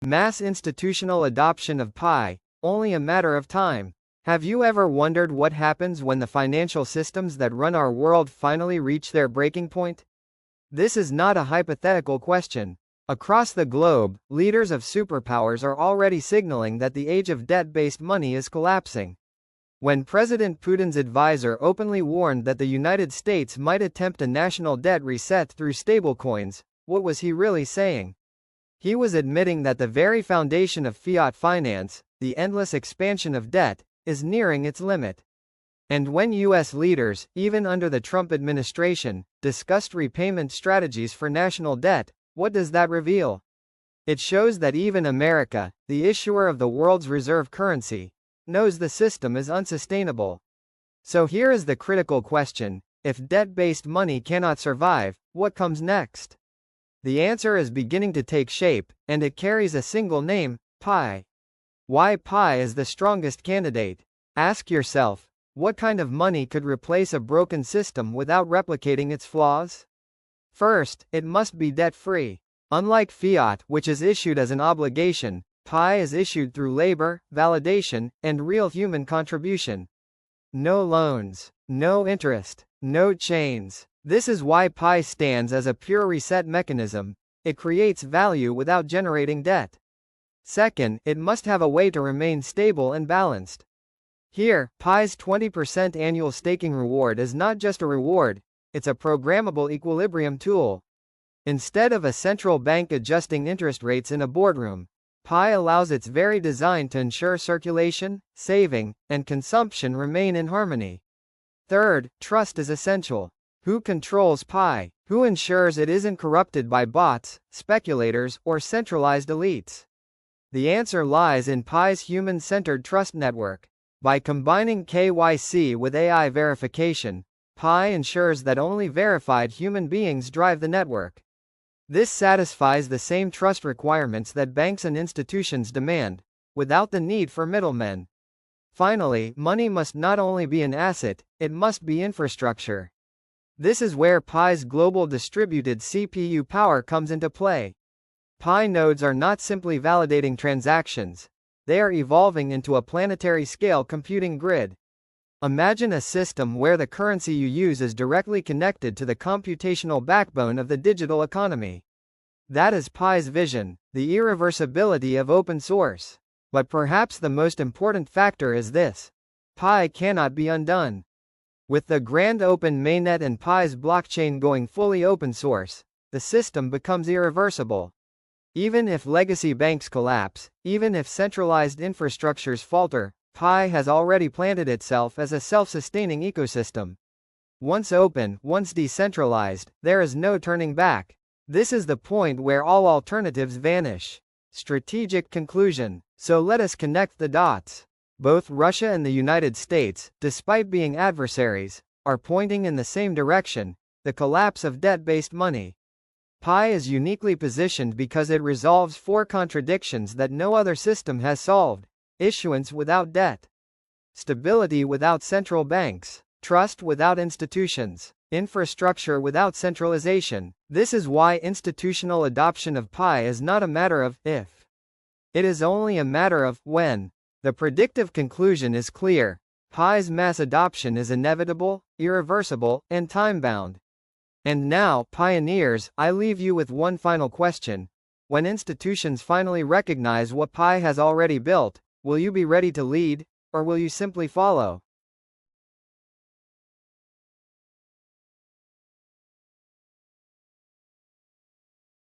Mass institutional adoption of Pi, only a matter of time. Have you ever wondered what happens when the financial systems that run our world finally reach their breaking point? This is not a hypothetical question. Across the globe, leaders of superpowers are already signaling that the age of debt-based money is collapsing. When President Putin's advisor openly warned that the United States might attempt a national debt reset through stablecoins, what was he really saying? He was admitting that the very foundation of fiat finance, the endless expansion of debt, is nearing its limit. And when U.S. leaders, even under the Trump administration, discussed repayment strategies for national debt, what does that reveal? It shows that even America, the issuer of the world's reserve currency, knows the system is unsustainable. So here is the critical question: if debt-based money cannot survive, what comes next? The answer is beginning to take shape, and it carries a single name: Pi. Why Pi is the strongest candidate? Ask yourself, what kind of money could replace a broken system without replicating its flaws? First, it must be debt-free. Unlike fiat, which is issued as an obligation, Pi is issued through labor, validation, and real human contribution. No loans, no interest, no chains. This is why Pi stands as a pure reset mechanism. It creates value without generating debt. Second, it must have a way to remain stable and balanced. Here, Pi's 20% annual staking reward is not just a reward, it's a programmable equilibrium tool. Instead of a central bank adjusting interest rates in a boardroom, Pi allows its very design to ensure circulation, saving, and consumption remain in harmony. Third, trust is essential. Who controls Pi? Who ensures it isn't corrupted by bots, speculators, or centralized elites? The answer lies in Pi's human-centered trust network. By combining KYC with AI verification, Pi ensures that only verified human beings drive the network. This satisfies the same trust requirements that banks and institutions demand, without the need for middlemen. Finally, money must not only be an asset, it must be infrastructure. This is where Pi's global distributed CPU power comes into play. Pi nodes are not simply validating transactions, they are evolving into a planetary-scale computing grid. Imagine a system where the currency you use is directly connected to the computational backbone of the digital economy. That is Pi's vision, the irreversibility of open source. But perhaps the most important factor is this: Pi cannot be undone. With the Grand Open Mainnet and Pi's blockchain going fully open source, the system becomes irreversible. Even if legacy banks collapse, even if centralized infrastructures falter, Pi has already planted itself as a self-sustaining ecosystem. Once open, once decentralized, there is no turning back. This is the point where all alternatives vanish. Strategic conclusion. So let us connect the dots. Both Russia and the United States, despite being adversaries, are pointing in the same direction: the collapse of debt-based money. Pi is uniquely positioned because it resolves four contradictions that no other system has solved: issuance without debt, stability without central banks, trust without institutions, infrastructure without centralization. This is why institutional adoption of Pi is not a matter of if. It is only a matter of when. The predictive conclusion is clear: Pi's mass adoption is inevitable, irreversible, and time-bound. And now, pioneers, I leave you with one final question. When institutions finally recognize what Pi has already built, will you be ready to lead, or will you simply follow?